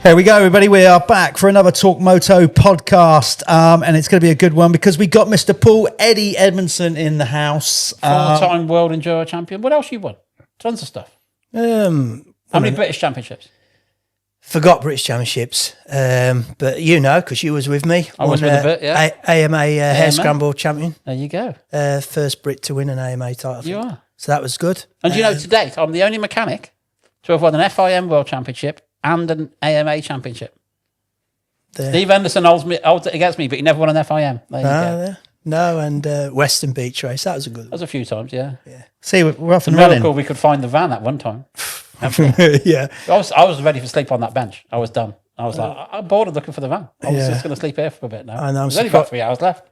Here we go, everybody. We are back for another Torq Moto podcast, and it's going to be a good one because we got Mr. Paul Eddy Edmondson in the house. Four-time world enduro champion. What else you won? Tons of stuff. How many British championships? Forgot British championships, but you know, because you was with me. I was with a bit, yeah. AMA Hare Scramble champion. There you go. First Brit to win an AMA title. You are. So that was good. And you know, to date, I'm the only mechanic to have won an FIM World Championship and an AMA Championship. Steve Anderson holds it against me, but he never won an FIM. There you go. No, and Western Beach Race, that was a good one. That was a few times, yeah. See, we're off and miracle running. We could find the van that one time. Yeah. I was ready to sleep on that bench. I was done. I was like, I'm bored of looking for the van. I was just going to sleep here for a bit now. I know. There's only about 3 hours left.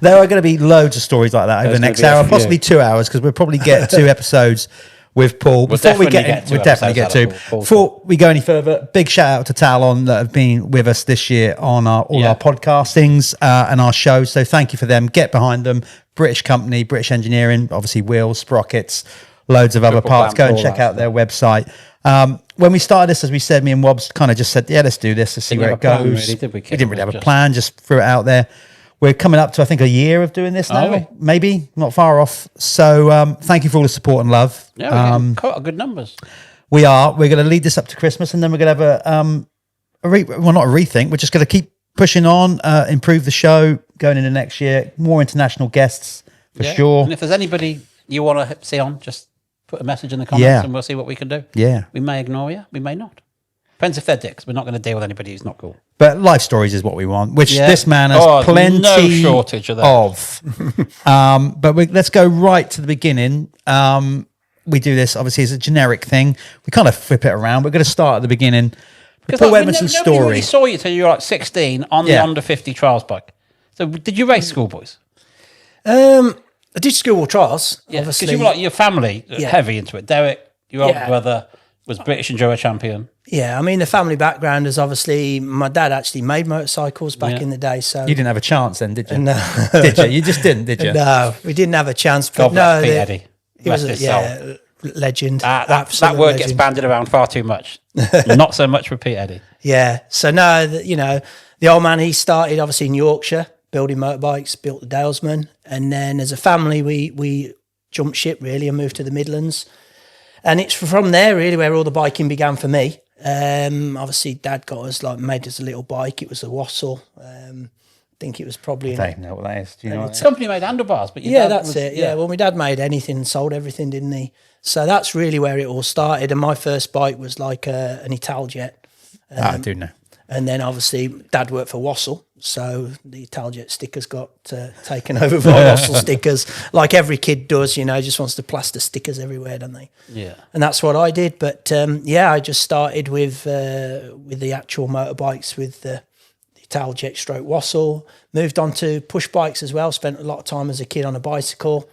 There are going to be loads of stories like that over the next hour, possibly 2 hours, because we'll probably get 2 episodes with Paul. We'll definitely get to. Before we go any further, big shout out to Talon that have been with us this year on our podcastings and our shows. So thank you for them. Get behind them. British company, British engineering, obviously wheels, sprockets, loads of other parts. Go and check out their website. When we started this, as we said, me and Wobbs kind of just said, let's do this to see where it goes. We didn't really have a plan, just threw it out there. We're coming up to, I think, a year of doing this now, maybe, not far off. So thank you for all the support and love. Yeah, we're quite good numbers. We are. We're going to lead this up to Christmas, and then we're going to have not a rethink. We're just going to keep pushing on, improve the show going into next year. More international guests, for sure. And if there's anybody you want to see on, just put a message in the comments and we'll see what we can do. Yeah. We may ignore you. We may not. Depends if they're dicks. We're not going to deal with anybody who's not cool. But life stories is what we want, which this man has plenty no shortage of that. But let's go right to the beginning. We do this, obviously, as a generic thing. We kind of flip it around. We're going to start at the beginning. Paul Edmondson's story. Nobody really saw you till you were like 16 on the under 50 trials bike. So did you race schoolboys? I did school trials. Yeah, because you were like your family heavy into it. Derek, your older brother, was British enduro champion. Yeah, I mean, the family background is obviously, my dad actually made motorcycles back in the day. So you didn't have a chance then, did you? No. Did you? You just didn't, did you? No, we didn't have a chance. God But bless Pete Eddy. He was a legend. That word legend. Gets bandied around far too much. Not so much for Pete Eddy. Yeah, so no, the old man, he started obviously in Yorkshire, building motorbikes, built the Dalesman. And then as a family, we jumped ship really and moved to the Midlands. And it's from there really where all the biking began for me. Obviously, Dad got us made us a little bike. It was a Wassel. I think it was probably. I don't know what that is. Do you know? The company made handlebars, but that's it. Yeah, well, my dad made anything and sold everything, didn't he? So that's really where it all started. And my first bike was like an Italjet. I do know. And then obviously Dad worked for Wassel, so the Italjet stickers got taken over by Wassel stickers, like every kid does, just wants to plaster stickers everywhere, don't they? Yeah. And that's what I did. But I just started with the actual motorbikes with the Italjet stroke Wassel, moved on to push bikes as well, spent a lot of time as a kid on a bicycle,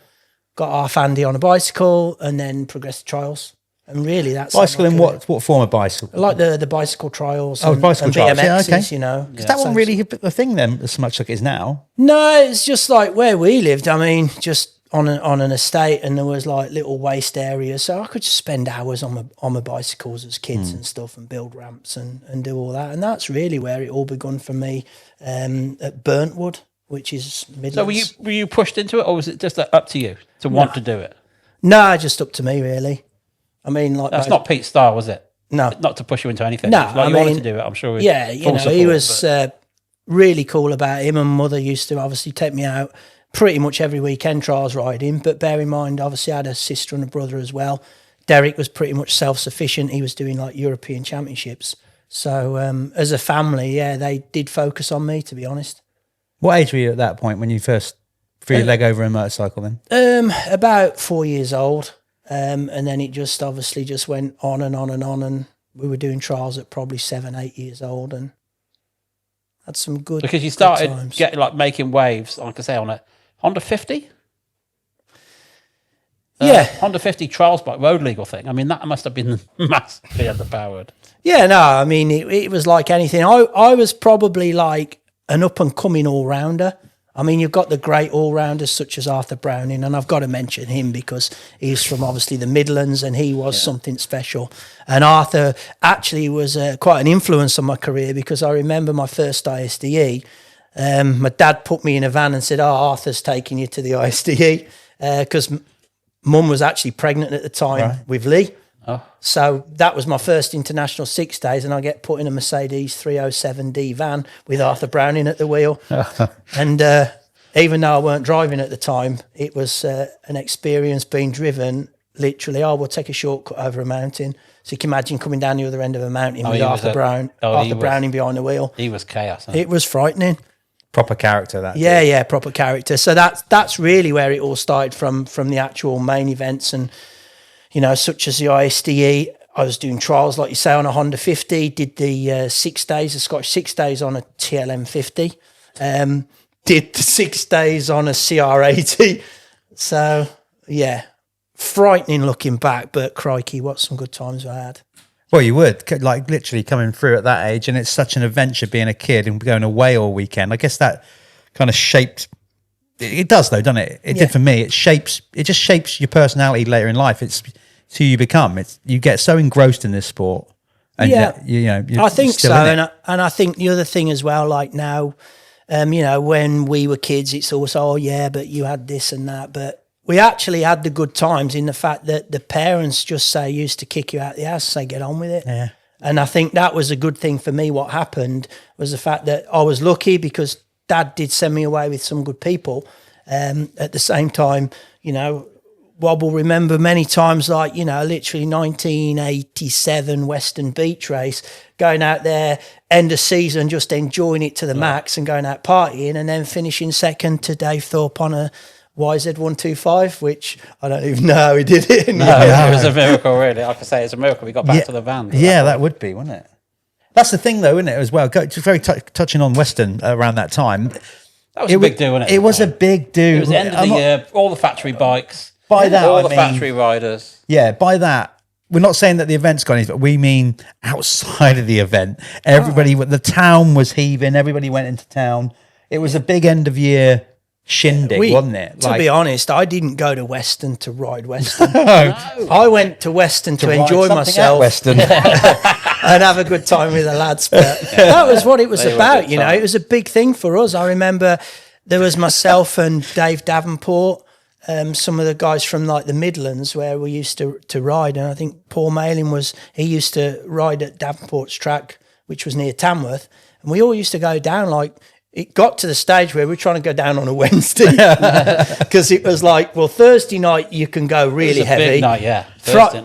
got half handy on a bicycle, and then progressed to trials. And really, that's bicycle in what form of bicycle? Like the bicycle trials. Bicycle trials. BMXs, Because that wasn't really a thing then, as much like it is now. No, it's just like where we lived. I mean, just on an estate, and there was like little waste areas, so I could just spend hours on my bicycles as kids and stuff, and build ramps and do all that. And that's really where it all begun for me at Burntwood, which is Midlands. So were you pushed into it, or was it just up to you to want to do it? No, just up to me really. I mean, that's not Pete's style, was it? No, not to push you into anything. No, you wanted to do it. I'm sure. He was really cool about it. My mother used to obviously take me out pretty much every weekend trials riding. But bear in mind, obviously, I had a sister and a brother as well. Derek was pretty much self-sufficient. He was doing like European championships. So as a family, they did focus on me, to be honest. What age were you at that point when you first threw your leg over a motorcycle then? About 4 years old. And then it just obviously just went on and on and on. And we were doing trials at probably 7, 8 years old and had some good Because you started making waves, like I say, on a Honda 50? Honda 50 trials bike, road legal thing. I mean, that must have been massively underpowered. Yeah, no, I mean, it was like anything. I was probably like an up-and-coming all-rounder. I mean, you've got the great all-rounders such as Arthur Browning, and I've got to mention him because he's from obviously the Midlands, and he was something special. And Arthur actually was quite an influence on my career, because I remember my first ISDE. My dad put me in a van and said, Arthur's taking you to the ISDE, because Mum was actually pregnant at the time with Lee. Oh. So that was my first international 6 days, and I get put in a Mercedes 307D van with Arthur Browning at the wheel. And even though I weren't driving at the time, it was an experience being driven. Literally, we'll take a shortcut over a mountain. So you can imagine coming down the other end of a mountain with Arthur Browning behind the wheel. He was chaos. It was frightening. Proper character, that. Yeah, proper character. So that's really where it all started from the actual main events, and such as the ISDE. I was doing trials, like you say, on a Honda 50. Did the 6 days, the Scottish 6 days on a TLM 50. Did the 6 days on a CR80. So yeah, frightening looking back, but crikey, what some good times I had. Well, you would, like, literally coming through at that age, and it's such an adventure being a kid and going away all weekend. I guess that kind of shaped. It does, though, doesn't it? It did for me. It just shapes your personality later in life. It's who you become. You get so engrossed in this sport, and I think so. And I think the other thing as well, like now, when we were kids, it's always but you had this and that, but we actually had the good times in the fact that the parents just used to kick you out the house, say, get on with it. Yeah. And I think that was a good thing for me. What happened was the fact that I was lucky because Dad did send me away with some good people. At the same time, Wob will remember many times, like, literally 1987 Western Beach race, going out there, end of season, just enjoying it to the max and going out partying, and then finishing second to Dave Thorpe on a YZ125, which I don't even know how he did it. It was a miracle, really. Like I say, it's a miracle we got back to the van. Yeah, that would be, wouldn't it? That's the thing, though, isn't it, as well? Just very touching on Western around that time. That was a big do, wasn't it? It was a big do. It was the end of the year, all the factory bikes. By that, all the factory riders. Yeah, by that, we're not saying that the event's gone, but we mean outside of the event. Everybody, the town was heaving. Everybody went into town. It was a big end of year shindig, wasn't it? To be honest, I didn't go to Western to ride Western. I went to Western to enjoy myself Western. and have a good time with the lads. But that was what it was about, It was a big thing for us. I remember there was myself and Dave Davenport, some of the guys from like the Midlands where we used to ride, and I think Paul Malin he used to ride at Davenport's track, which was near Tamworth, and we all used to go down. Like, it got to the stage where we were trying to go down on a Wednesday because it was like, well, Thursday night you can go really heavy. Big night, yeah.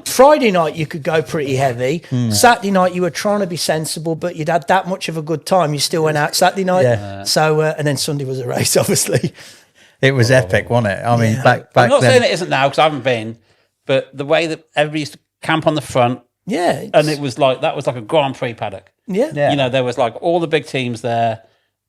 Friday night you could go pretty heavy. Saturday night you were trying to be sensible, but you'd had that much of a good time. You still went out Saturday night. Yeah. So and then Sunday was a race, obviously. It was epic, wasn't it? I mean, back I'm not then, saying it isn't now because I haven't been, but the way that everybody used to camp on the front, and it was like, that was like a Grand Prix paddock. Yeah. There was like all the big teams there,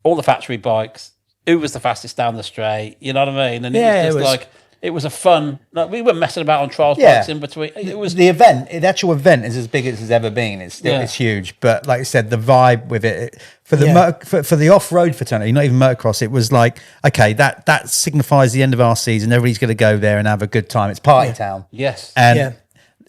all the factory bikes, who was the fastest down the straight, you know what I mean? And it was like, it was a fun, like, we weren't messing about on trials bikes in between. It was the actual event is as big as it's ever been. It's still, it's huge. But like I said, the vibe with it, for the off-road fraternity, not even motocross, it was like, okay, that signifies the end of our season. Everybody's going to go there and have a good time. It's party town. Yes. And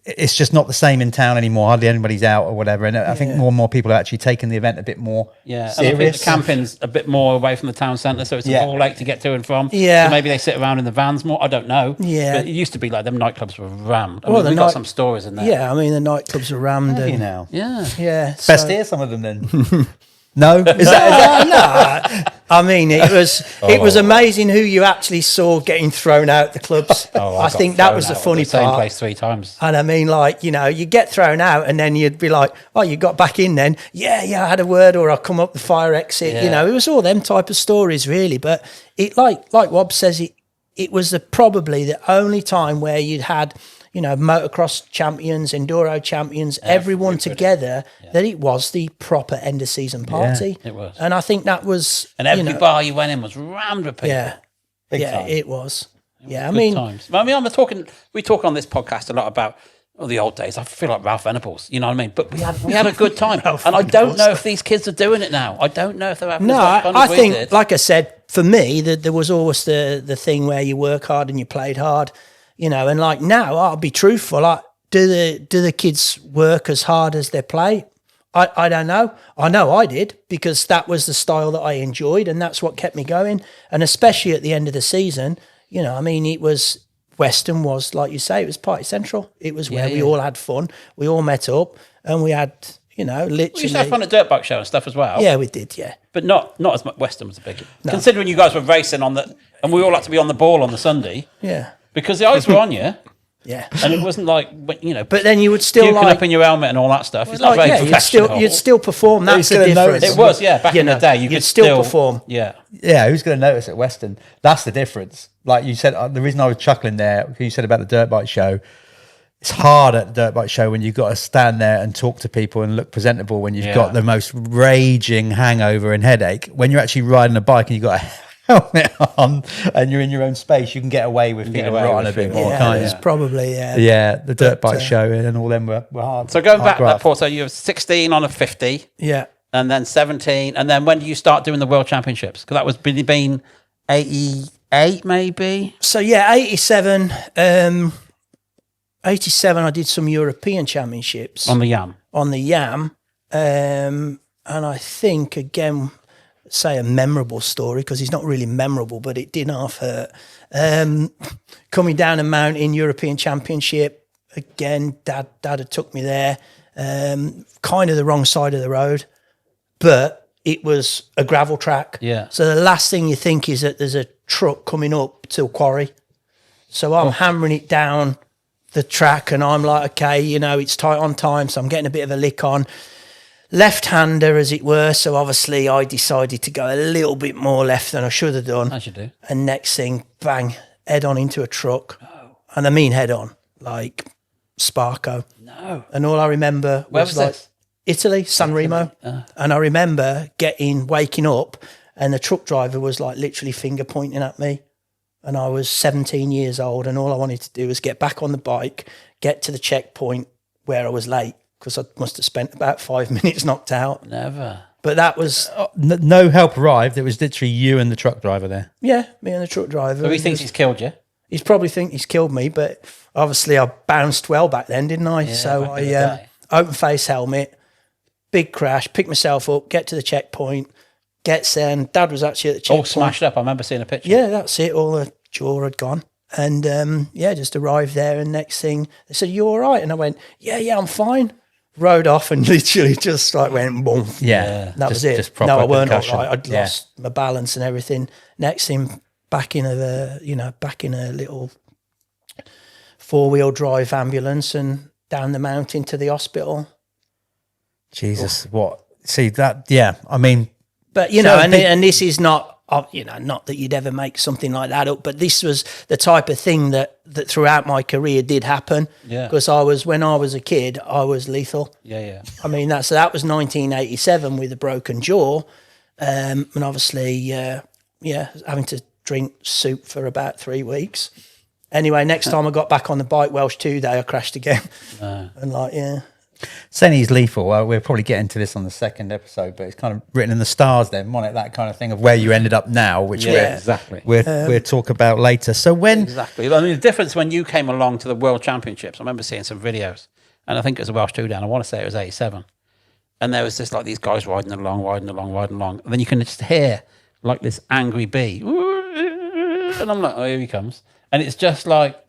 it's just not the same in town anymore. Hardly anybody's out or whatever. And I think more and more people are actually taking the event a bit more serious. And I think the camping's a bit more away from the town centre, so it's a ball lake to get to and from. Yeah. So maybe they sit around in the vans more. I don't know. Yeah. But it used to be like them nightclubs were rammed. I mean, we've got some stories in there. Yeah, I mean, the nightclubs are rammed. Now. Yeah. Yeah. Best hear some of them then. No? Is that no. I mean, it was amazing who you actually saw getting thrown out the clubs. I think that was the funny part. Same place 3 times. And I mean, like, you get thrown out and then you'd be like, oh, you got back in then? Yeah, I had a word, or I come up the fire exit. Yeah. It was all them type of stories, really. But it, like Wob says, it was probably the only time where you'd had, motocross champions, enduro champions, everyone together, that it was the proper end of season party. It was. And I think that was... And every bar you went in was rammed with people. Yeah. Big time. It was. I mean... Times. We talk on this podcast a lot about the old days. I feel like Ralph Venables, you know what I mean? But we had a good time. And I don't know if these kids are doing it now. I don't know if they're having as much fun as we did. Like I said, for me, there was always the thing where you work hard and you played hard, you know. And like now, I'll be truthful. Like, do the kids work as hard as they play? I don't know. I know I did, because that was the style that I enjoyed, and that's what kept me going. And especially at the end of the season, you know, I mean, it was Western was, like you say, it was party central. It was where we all had fun. We all met up and we had, you know, literally. We used to have fun at dirt bike show and stuff as well. Yeah, we did. Yeah, but not as much. Western was a big. No. Considering you guys were racing on the, and we all had to be on the ball on the Sunday. Yeah, because the eyes were on you. Yeah, and it wasn't like, you know. But then you would still like up in your helmet and all that stuff. It's like, not very professional. You'd still perform. That's the difference. It was, yeah. Back in the day, you could still perform. Yeah, yeah. Who's going to notice at Western? That's the difference. Like you said, the reason I was chuckling there, you said about the dirt bike show. It's hard at the dirt bike show when you've got to stand there and talk to people and look presentable when you've got the most raging hangover and headache. When you're actually riding a bike and you've got a helmet on and you're in your own space, you can get away with getting rotten a bit more, can't you? It's probably, the dirt bike show and all them were hard. So going back to that, Paul, so you were 16 on a 50. Yeah. And then 17. And then when did you start doing the World Championships? Because that was been 88 maybe? So, yeah, 87. 87, I did some European Championships. On the Yam. On the Yam. And I think, again, say a memorable story, because it's not really memorable, but it did half hurt. Coming down a mountain, European Championship, again, Dad had took me there. Kind of the wrong side of the road, but it was a gravel track. Yeah. So the last thing you think is that there's a truck coming up to a quarry. So I'm hammering it down the track, and I'm like, okay, you know, it's tight on time, so I'm getting a bit of a lick on. Left-hander, as it were, so obviously I decided to go a little bit more left than I should have done. As you do. And next thing, bang, head on into a truck. No. And I mean head on, like Sparko. No. And all I remember was like this? Italy, San Remo. And I remember waking up, and the truck driver was like literally finger pointing at me. And I was 17 years old, and all I wanted to do was get back on the bike, get to the checkpoint where I was late, because I must have spent about 5 minutes knocked out. Never. But that was... no help arrived. It was literally you and the truck driver there. Yeah, me and the truck driver. So he thinks he's killed you? He's probably think he's killed me, but obviously I bounced well back then, didn't I? Yeah, so I open face helmet, big crash, pick myself up, get to the checkpoint, gets there, and Dad was actually at the checkpoint. All smashed up. I remember seeing a picture. Yeah, that's it. All the jaw had gone. And just arrived there, and next thing they said, "You all right?" And I went, yeah, I'm fine. Rode off and literally just like went boom. Yeah, that was it. Just proper no, I weren't all concussion. right. I'd lost my balance and everything. Next thing, back in a little 4-wheel drive ambulance and down the mountain to the hospital. Jesus, what? See that? Yeah, I mean, but you know, and this is not. Not that you'd ever make something like that up, but this was the type of thing that throughout my career did happen. Yeah. Because when I was a kid, I was lethal. Yeah. I mean, that was 1987 with a broken jaw, and obviously, having to drink soup for about 3 weeks. Anyway, next time I got back on the bike, Welsh 2 day, I crashed again. And saying he's lethal, well, we'll probably get into this on the second episode, but it's kind of written in the stars then, wasn't it? That kind of thing of where you ended up now, which we'll talk about later. So when... Exactly. I mean, the difference when you came along to the World Championships, I remember seeing some videos, and I think it was a Welsh 2 down, I want to say it was 87, and there was just like these guys riding along, and then you can just hear like this angry bee, and I'm like, oh, here he comes. And it's just like,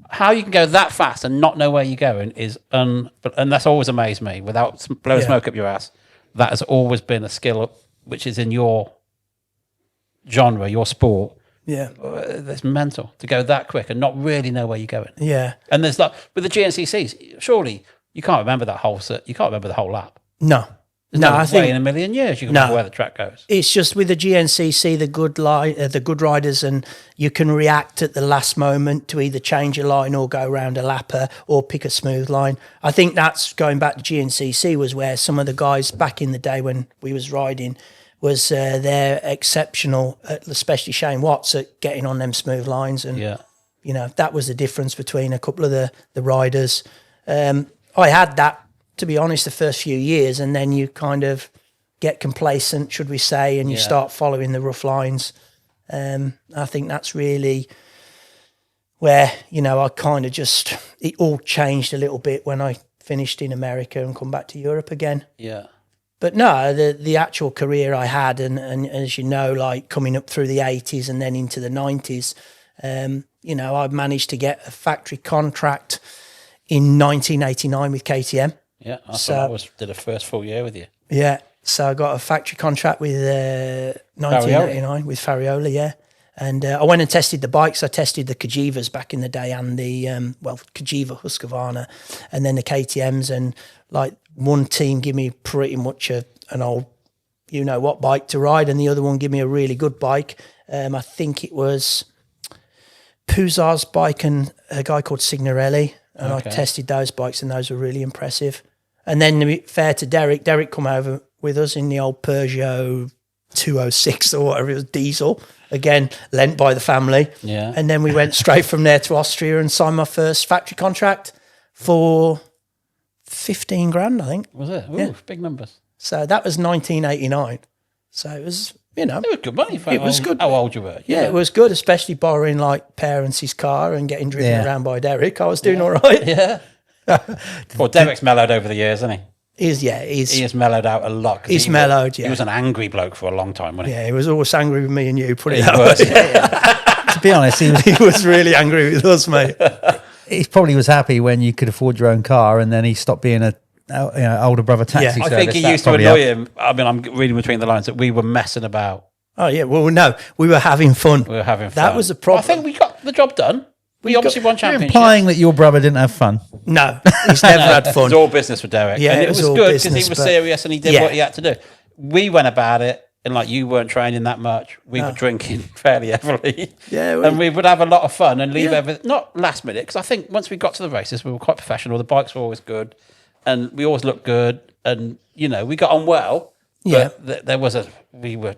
how you can go that fast and not know where you're going is, and that's always amazed me. Without blowing smoke up your ass, that has always been a skill which is in your genre, your sport. Yeah, that's mental to go that quick and not really know where you're going. Yeah, and there's like with the GNCCs, surely you can't remember that whole set. You can't remember the whole lap. No. I think in a million years you can remember where the track goes. It's just with the GNCC, the good riders, and you can react at the last moment to either change a line or go around a lapper or pick a smooth line. I think that's going back to GNCC was where some of the guys back in the day when we was riding was they're exceptional, especially Shane Watts at getting on them smooth lines. And that was the difference between a couple of the riders. I had that, to be honest, the first few years, and then you kind of get complacent, should we say, and you start following the rough lines. I think that's really where, you know, I kind of just, it all changed a little bit when I finished in America and come back to Europe again. Yeah. But no, the actual career I had, and as you know, like coming up through the 80s and then into the 90s, you know, I managed to get a factory contract in 1989 with KTM. Yeah, I did a first full year with you. Yeah, so I got a factory contract with 1989 with Fariola, yeah. And I went and tested the bikes. I tested the Kajivas back in the day and the, Kajiva Husqvarna and then the KTMs. And like one team gave me pretty much an old, you know what, bike to ride. And the other one gave me a really good bike. I think it was Puzar's bike and a guy called Signorelli. And I tested those bikes and those were really impressive. And then to be fair to Derek come over with us in the old Peugeot 206 or whatever it was, diesel, again lent by the family. Yeah. And then we went straight from there to Austria and signed my first factory contract for 15 grand, I think. Was it? Ooh, yeah. Big numbers. So that was 1989. So it was, you know, it was good money for it was good. How old you were? Yeah, it was good, especially borrowing like parents' car and getting driven around by Derek. I was doing all right. Yeah. Well, Derek's mellowed over the years, hasn't he? He has mellowed out a lot. He's mellowed, yeah. He was an angry bloke for a long time, wasn't he? Yeah, he was always angry with me and you, put it that way. To be honest, he was really angry with us, mate. He probably was happy when you could afford your own car, and then he stopped being a older brother taxi service. I think he used to annoy him. I mean, I'm reading between the lines that we were messing about. Oh, yeah. Well, no, we were having fun. That was the problem. I think we got the job done. We obviously won championships. You're implying that your brother didn't have fun. No, he's never had fun. It was all business with Derek. Yeah, and it was good because he was serious and he did what he had to do. We went about it, and like you weren't training that much. We were drinking fairly heavily. Yeah, and we would have a lot of fun and leave everything, not last minute, because I think once we got to the races, we were quite professional. The bikes were always good, and we always looked good, and, you know, we got on well. But we were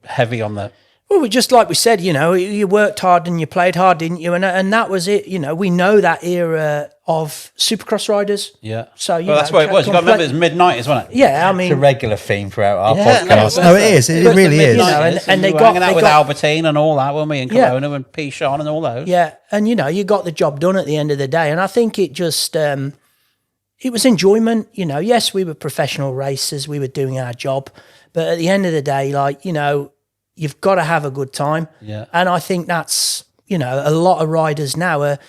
heavy on the... Well, just like we said, you know, you worked hard and you played hard, didn't you? And that was it. You know, we know that era of Supercross riders. Yeah. So that's what it was. You got to remember, it was mid-90s, wasn't it? Yeah, I mean, it's a regular theme throughout our podcast. No, it is. It really is. You know, and they were got hanging out with Albertine and all that, weren't we? And Corona and Pichon and all those. Yeah, and you know, you got the job done at the end of the day. And I think it just, it was enjoyment. You know, yes, we were professional racers. We were doing our job. But at the end of the day, like, you know, you've got to have a good time. Yeah. And I think that's, you know, a lot of riders now are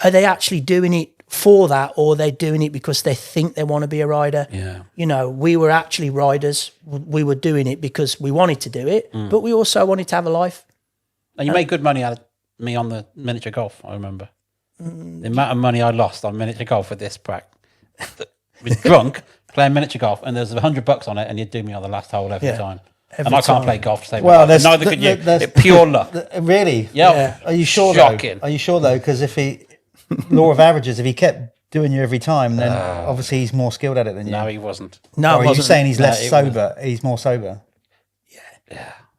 they actually doing it for that, or are they doing it because they think they want to be a rider? Yeah. You know, we were actually riders. We were doing it because we wanted to do it, but we also wanted to have a life. And you made good money out of me on the miniature golf, I remember. The amount of money I lost on miniature golf with this prac. I was drunk playing miniature golf, and there's $100 on it, and you'd do me on the last hole every time. And I can't play golf to save my life. Neither could you. Pure luck. Really? Yeah. Are you sure? Shocking. Are you sure though? Because if he, law of averages, if he kept doing you every time, then obviously he's more skilled at it than you. No, he wasn't. No, or are you saying he's less sober? Wasn't. He's more sober.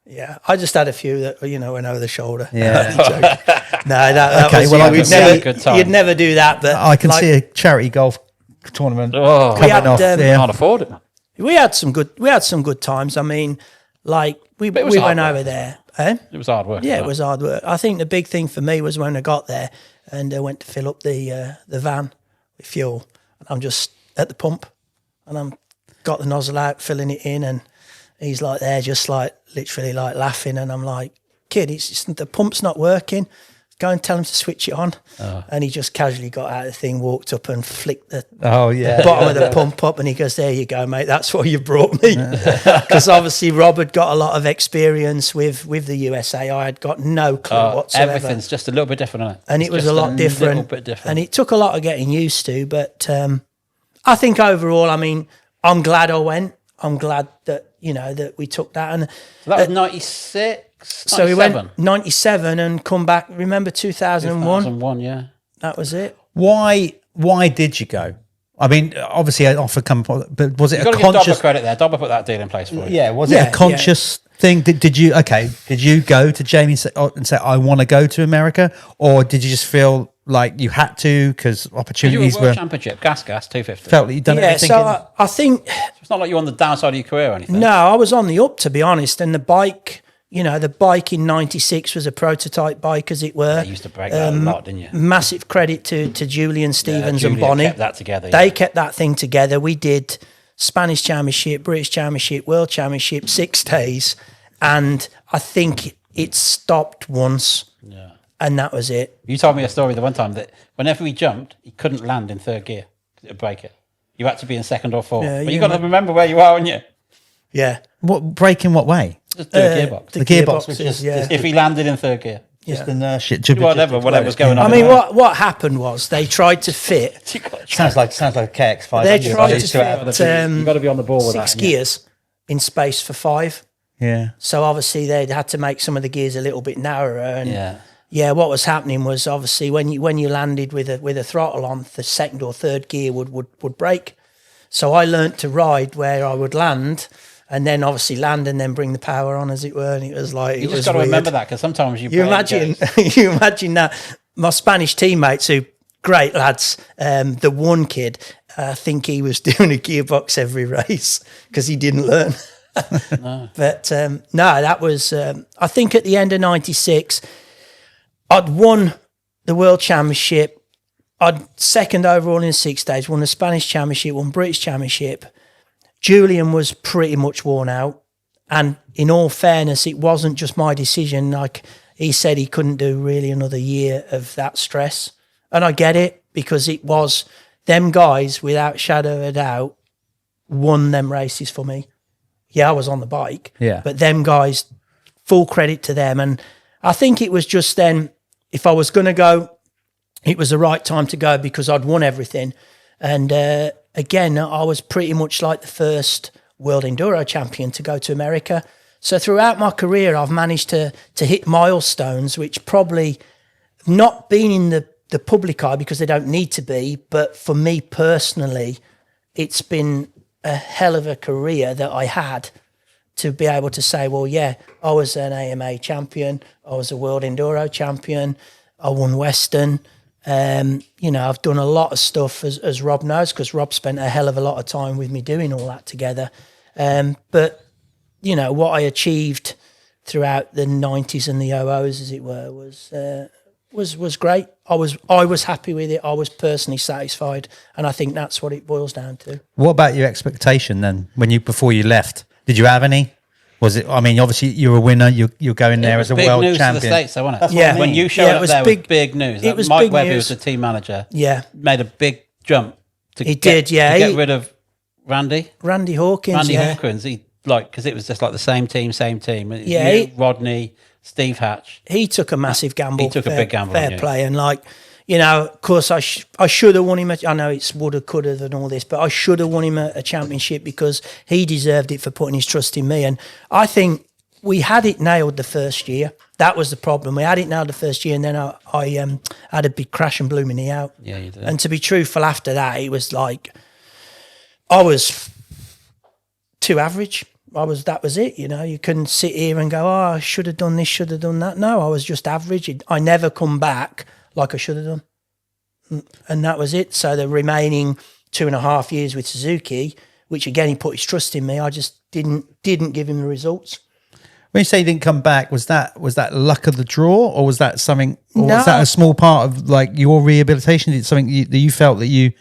Yeah. I just had a few that, you know, went over the shoulder. Yeah. No, that okay, was, well, you'd never do that. But I can see a charity golf tournament coming off. Can't afford it. We had some good times. I mean, like we went over there. Eh? It was hard work. Yeah, it was hard work. I think the big thing for me was when I got there and I went to fill up the van with fuel. And I'm just at the pump and I'm got the nozzle out, filling it in, and he's like there, just like literally like laughing. And I'm like, kid, the pump's not working. Go and tell him to switch it on. And he just casually got out of the thing, walked up and flicked the bottom of the pump up, and he goes, there you go, mate, that's what you brought me. Because obviously Rob had got a lot of experience with the USA. I had got no clue whatsoever. Everything's just a little bit different, isn't it? And it was a lot different. Little bit different. And it took a lot of getting used to, but I think overall, I mean, I'm glad I went. I'm glad that, you know, that we took that. And so that was 96? So we went 97 and come back. Remember 2001? 2001, yeah. That was it. Why did you go? I mean, obviously I offered come, but was it You've a got to give conscious Dobber credit there. Dobber put that deal in place for you. Yeah, was it a conscious thing? Did you go to Jamie and say I want to go to America, or did you just feel like you had to because opportunities were championship gas 250? Felt that you'd done everything. So I think it's not like you're on the downside of your career or anything. No, I was on the up, to be honest, and the bike You know, the bike in '96 was a prototype bike, as it were. You used to break that a lot, didn't you? Massive credit to Julian Stevens and Julia Bonnie. kept that together. They kept that thing together. We did Spanish Championship, British Championship, World Championship, 6 days, and I think it stopped once, and that was it. You told me a story the one time that whenever we jumped, he couldn't land in third gear because it would break it. You had to be in second or fourth. Yeah, but you got to remember where you are, haven't you? Yeah. What break in what way? Just do a gearbox. The gearbox was gearboxes, just If he landed in third gear. just inertia. Whatever was going on. I mean, what happened was they tried to fit. Sounds like a KX5. They tried to fit You've got to be on the ball with 6 that. gears in space for 5. Yeah. So obviously they had to make some of the gears a little bit narrower. And Yeah. what was happening was obviously when you landed with a throttle on, the second or third gear would break. So I learnt to ride where I would land, and then obviously land and then bring the power on, as it were. And it was like You just got to remember that, because sometimes you imagine that my Spanish teammates, who great lads, the one kid, I think he was doing a gearbox every race because he didn't learn. No. But no, that was I think at the end of '96 I'd won the World Championship. I'd second overall in 6 days, won the Spanish Championship, won British Championship. Julian was pretty much worn out. And in all fairness, it wasn't just my decision. Like, he said he couldn't do really another year of that stress. And I get it, because it was them guys, without shadow of a doubt, won them races for me. Yeah, I was on the bike. Yeah. But them guys, full credit to them. And I think it was just then, if I was going to go, it was the right time to go, because I'd won everything. And again, I was pretty much like the first world enduro champion to go to America. So throughout my career, I've managed to hit milestones, which probably not been in the public eye because they don't need to be. But for me personally, it's been a hell of a career that I had to be able to say, well, yeah, I was an AMA champion. I was a world enduro champion. I won Western. I've done a lot of stuff, as Rob knows, because Rob spent a hell of a lot of time with me doing all that together. But what I achieved throughout the 90s and the 00s, as it were, was great. I was happy with it. I was personally satisfied, and I think that's what it boils down to. What about your expectation then? Before you left, did you have any? Was it? I mean, obviously you're a winner. You're going there as a world big news champion. to the States, though, wasn't it? That's what I mean. When you showed up there, it was big news. It was Mike big Webb, who news. was the team manager, made a big jump to He get rid of Randy Hawkins. Hawkins. Because it was just like the same team. Yeah, You, Rodney, Steve Hatch. He took a massive gamble. He took a big gamble. Fair play, and of course, I should have won him. I know it's woulda, coulda, and all this, but I should have won him a championship, because he deserved it for putting his trust in me. And I think we had it nailed the first year. That was the problem. We had it nailed the first year, and then I had a big crash and blew my knee out. Yeah, you did. And to be truthful, after that, it was like I was too average. That was it. You couldn't sit here and go, I should have done this, should have done that. No, I was just average. I never come back like I should have done. And that was it. So the remaining 2.5 years with Suzuki, which again, he put his trust in me, I just didn't give him the results. When you say you didn't come back, was that luck of the draw, or was that something? Or No. was that a small part of your rehabilitation? Did something that you felt that you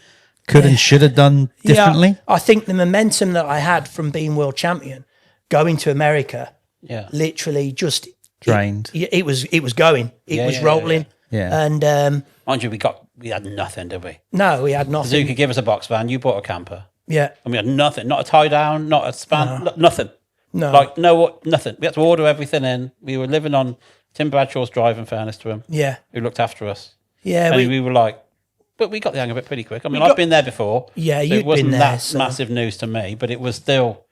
could and should have done differently? Yeah, I think the momentum that I had from being world champion, going to America, literally just drained. It was going. It was rolling. Yeah. And mind you, we had nothing, did we? no, we had nothing. Suzuki gave us a box van. You bought a camper. Yeah. And we had nothing. Not a tie down. Not a span. Nothing. No. Nothing. We had to order everything in. We were living on Tim Bradshaw's drive, in fairness to him. Yeah. Who looked after us. Yeah. And we were like, but we got the hang of it pretty quick. I mean, I've been there before. Yeah, so you'd it wasn't been there, that so- massive news to me, but it was still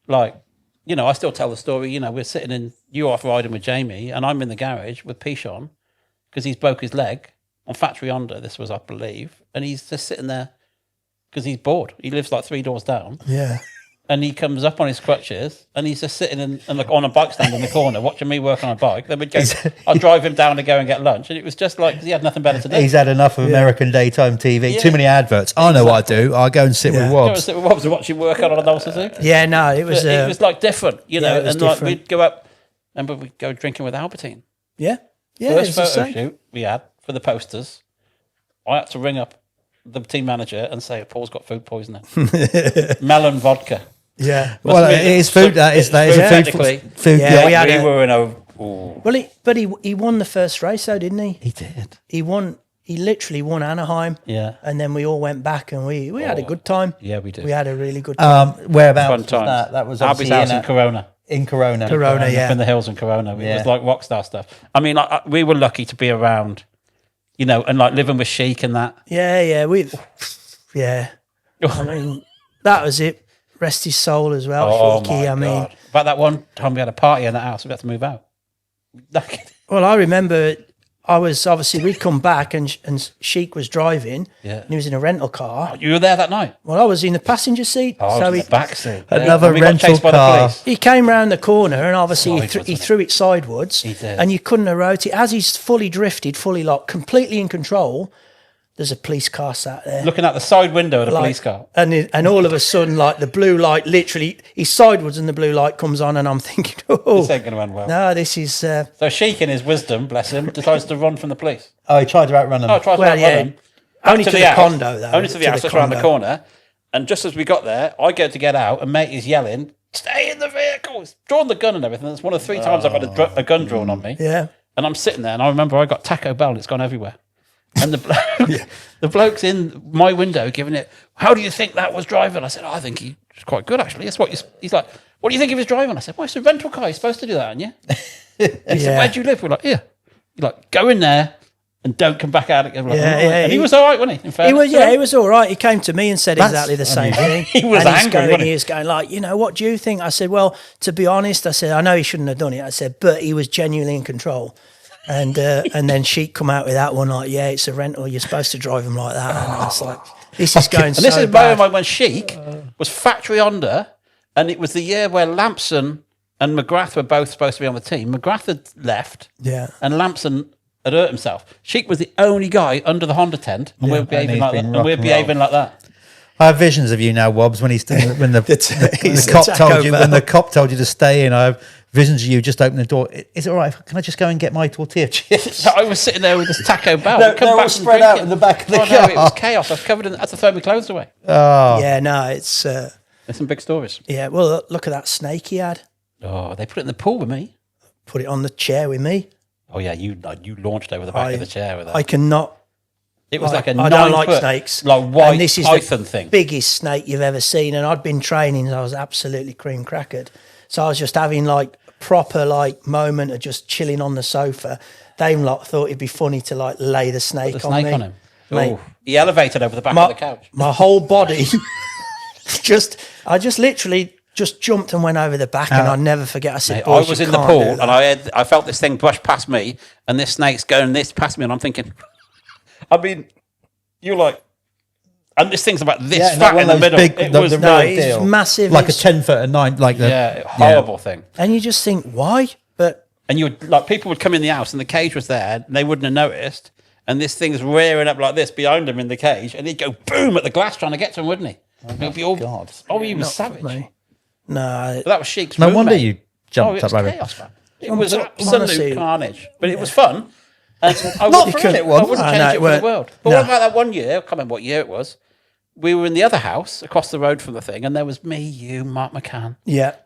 like, I still tell the story. We're sitting in, you off riding with Jamie, and I'm in the garage with Pichon, because he's broke his leg on factory Honda. This was, I believe, and he's just sitting there because he's bored. He lives like 3 doors down. Yeah. And he comes up on his crutches, and he's just sitting and like on a bike stand in the corner, watching me work on a bike. Then we'd go, I'd drive him down to go and get lunch, and it was just like, because he had nothing better to do. He's had enough of American daytime TV. Too many adverts. I know what I do. I go and sit with Go and Wobbs. sit with Wobbs and watch him work on an old Suzuki. Yeah, no, it was It was like different, it was and like different. we'd go up Remember we go drinking with Albertine? Yeah. First photo shoot we had for the posters, I had to ring up the team manager and say, Paul's got food poisoning. Melon vodka. Yeah. Well, it is food. That is food. Yeah, we were in a... Ooh. Well, he won the first race, though, didn't he? He did. He literally won Anaheim. Yeah. And then we all went back and we had a good time. Yeah, we did. We had a really good time. Whereabouts was that? That was Albie's house in Corona. In Corona. Yeah. Up in the hills in Corona. It was like rock star stuff. I mean, we were lucky to be around, you know, and like living with Sheik and that. Yeah. I mean, that was it. Rest his soul as well. Sheiky, I mean. About that one time we had a party in that house, we had to move out. Well, I remember we'd come back and Sheik was driving and he was in a rental car. Oh, you were there that night? Well, I was in the passenger seat. I was in the back seat. Another rental car. He came round the corner and obviously he threw it sideways. He did. And you couldn't have rotated. As he's fully drifted, fully locked, completely in control, there's a police car sat there. Looking out the side window of the police car. And all of a sudden, like the blue light, literally, he's sideways and the blue light comes on and I'm thinking, this ain't going to end well. No, this is... So Sheik in his wisdom, bless him, decides to run from the police. Oh, he tried to outrun them. Him. Only to the condo, though. Only to the house, just around the corner. And just as we got there, I go to get out and mate is yelling, stay in the vehicle. He's drawn the gun and everything. That's one of 3 times I've had a gun drawn on me. Yeah. And I'm sitting there and I remember I got Taco Bell. It's gone everywhere. And the bloke's in my window giving it, how do you think that was driving? I said, I think he was quite good, actually. That's what he's like, what do you think he was driving? I said, well, it's a rental car. You're supposed to do that, aren't you? He said, where do you live? We're like, here. You're like, go in there and don't come back out again. Like, and he was all right, wasn't he? In fairness, he was all right. He came to me and said exactly the same thing. He was angry, he was going like, what do you think? I said, well, to be honest, I said, I know he shouldn't have done it. I said, but he was genuinely in control. And then Sheik come out with that one like, it's a rental. You're supposed to drive him like that. And I was like, this is going so bad. And this is when Sheik was factory under, and it was the year where Lampson and McGrath were both supposed to be on the team. McGrath had left, and Lampson had hurt himself. Sheik was the only guy under the Honda tent, and we're behaving like that. And we're behaving like that. I have visions of you now, Wobbs, when the cop told you to stay in. I have visions of you just opening the door. Is it all right? Can I just go and get my tortilla chips? I was sitting there with this Taco Bell. They're all spread out in the back of the car. No, it was chaos. I was covered in. I had to throw my clothes away. Oh. Yeah, no, it's... There's some big stories. Yeah, well, look at that snake he had. Oh, they put it in the pool with me. Put it on the chair with me. Oh, yeah, you launched over the back of the chair with that. I cannot... It was like a 9 I don't like foot, snakes. Like white and this is python the thing. Biggest snake you've ever seen. And I'd been training, so I was absolutely cream crackered. So I was just having like proper like moment of just chilling on the sofa. Dame lot thought it'd be funny to like lay the snake, on him. Mate, he elevated over the back of the couch. My whole body I just literally just jumped and went over the back, and I'll never forget. I said, I was in the pool and I felt this thing brush past me, and this snake's going this past me, and I'm thinking, I mean, you're like, and this thing's about this fat in the middle. It's massive. Like a 10 foot and 9, like the horrible thing. And you just think, why? And you would like people would come in the house and the cage was there, and they wouldn't have noticed, and this thing's rearing up like this behind him in the cage, and he'd go boom at the glass trying to get to him, wouldn't he? It'd be all God. Oh, he was savage. No, but that was Sheik's. No wonder you jumped up over it. Chaos, man. It was absolute carnage, but it was fun. And I wouldn't change it for the world. But what about that one year? I can't remember what year it was. We were in the other house across the road from the thing, and there was me, you, Mark McCann,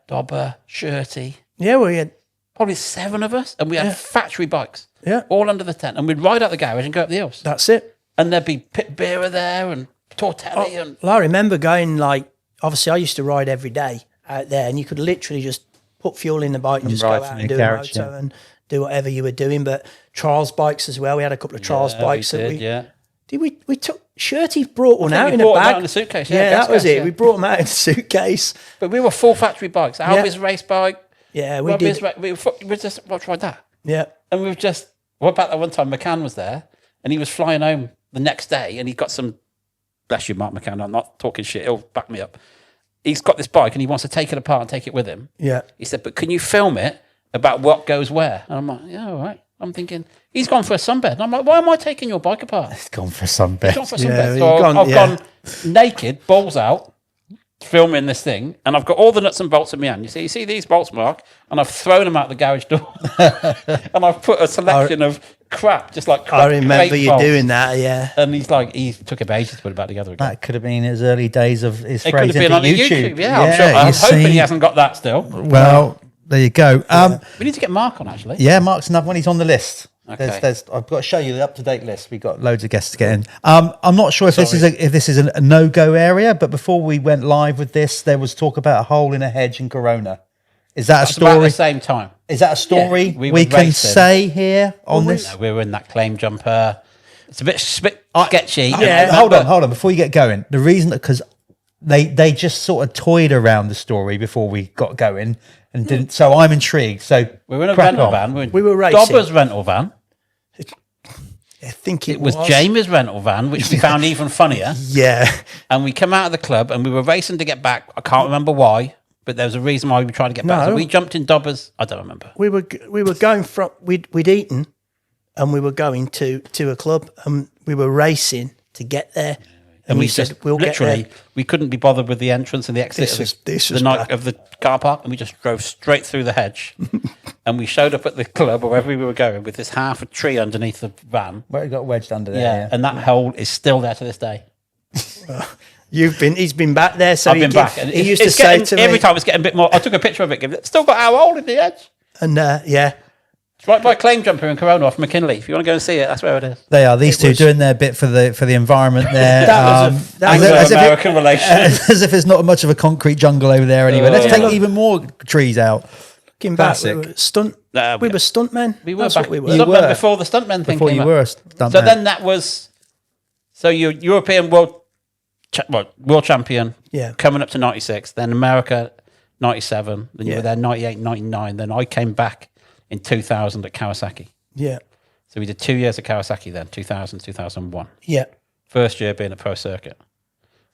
Dobber, Shirty. Yeah, we had probably 7 of us, and we had factory bikes. Yeah, all under the tent, and we'd ride out the garage and go up the hills. That's it. And there'd be pit beer there and tortelli. Well, I remember going like, obviously, I used to ride every day out there, and you could literally just put fuel in the bike and just go out and do a moto and do whatever you were doing. But trials bikes as well. We had a couple of trials bikes we took. Shirty brought one out in a bag. Out in a suitcase. Yeah, that was it. We brought them out in a suitcase. But we were full factory bikes. Albie's race bike. Yeah, we did. We just tried that. Yeah, and we were just. What about that one time McCann was there, and he was flying home the next day, and he got some. Bless you, Mark McCann. I'm not talking shit. He'll back me up. He's got this bike, and he wants to take it apart and take it with him. Yeah. He said, "But can you film it about what goes where?" And I'm like, "Yeah, all right." I'm thinking, he's gone for a sunbed. And I'm like, why am I taking your bike apart? He's gone for a sunbed. He's gone for a sunbed. So I've gone naked, balls out, filming this thing, and I've got all the nuts and bolts in my hand. You see these bolts, Mark, and I've thrown them out the garage door, and I've put a selection of crap, just like crap, I remember you bolts. doing that, yeah. And he took him ages to put it back together again. That could have been his early days of his It could phrase have been into on YouTube. Yeah, I'm sure. I'm hoping he hasn't got that still. Well, there you go. We need to get Mark on, actually. Yeah, Mark's another one. He's on the list. Okay. I've got to show you the up-to-date list. We've got loads of guests to get in. I'm not sure if this is a no-go area, but before we went live with this, there was talk about a hole in a hedge in Corona. Is that a story? About the same time. Is that a story Yeah, we can say here on this? We were in that claim jumper. It's a bit sketchy. Hold on. Before you get going, the reason because they just sort of toyed around the story before we got going and didn't. So I'm intrigued. So we were in a rental van. We were racing. Dobber's rental van. I think it was Jamie's rental van, which we found even funnier. Yeah. And we came out of the club and we were racing to get back. I can't remember why, but there was a reason why we tried to get back. So we jumped in Dobber's. I don't remember. We were going from we'd eaten, and we were going to a club, and we were racing to get there. And we said, we'll literally, get there. We couldn't be bothered with the entrance and the exit of the car park, and we just drove straight through the hedge. And we showed up at the club or wherever we were going with this half a tree underneath the van. Where it got wedged under there. Yeah, and that hole is still there to this day. He's been back there, so I've been back. And he used to say to me every time it's getting a bit more. I took a picture of it. Still got our hole in the edge. And yeah. It's right by Claim Jumper in Corona off McKinley. If you want to go and see it, that's where it is. They are. These two doing their bit for the environment there. That was American relations. As if there's not much of a concrete jungle over there anyway. Let's take even more trees out. Looking back, we were stuntmen. We were That's back. what we were. Stuntmen before the stuntmen thing Before came you up. were a stuntman. So then that was... So you're European world champion. Yeah. Coming up to 96. Then America, 97. Then you were there 98, 99. Then I came back in 2000 at Kawasaki. Yeah. So we did 2 years at Kawasaki then, 2000, 2001. Yeah. First year being a pro circuit.